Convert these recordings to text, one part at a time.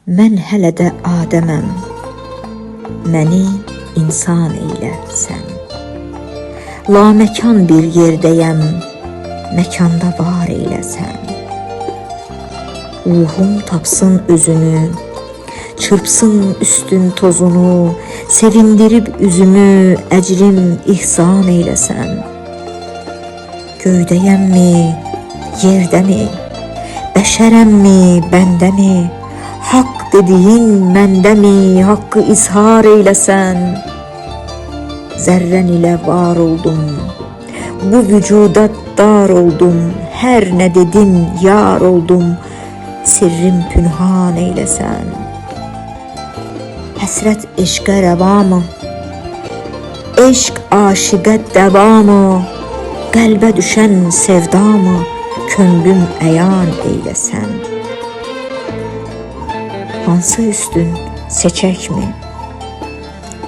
Mən hələ də Adəməm, məni insan eylə sən. Laməkan bir yerdəyəm, məkanda var eylə sən. Ruhum tapsın özünü, çırpsın üstün tozunu, sevindirib üzümü, əcrim ihsan eyləsən. Göydəyəmmi, yerdəmi, bəşərəmmi, bəndəmi, haqq dediyin məndəmi, haqqı izhar eyləsən. Zərrən ilə var oldum, bu vücuda dar oldum, hər nə dedim yar oldum, sirrim pünhan eyləsən. Həsrət eşqə rəvamı, eşq aşiqə dəvamı, qəlbə düşən sevdamı, könlüm əyan eyləsən. Hansı üstün seçəkmi?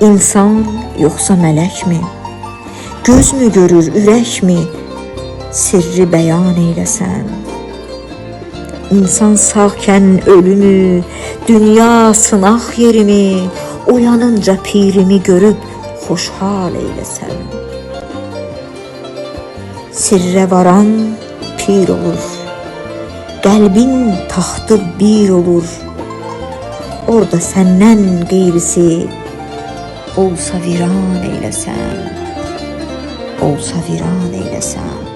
İnsan yoxsa mələkmi? Göz mü görür, ürəkmi? Sirri bəyan eyləsən. İnsan sağkən ölümü, dünya sınaq yerimi, oyanınca pirimi görüb xoşhal eyləsən. Sirrə varan pir olur, qəlbin taxtı bir olur. Orada səndən qeyrisi olsa viran eyləsən, olsa viran eyləsən.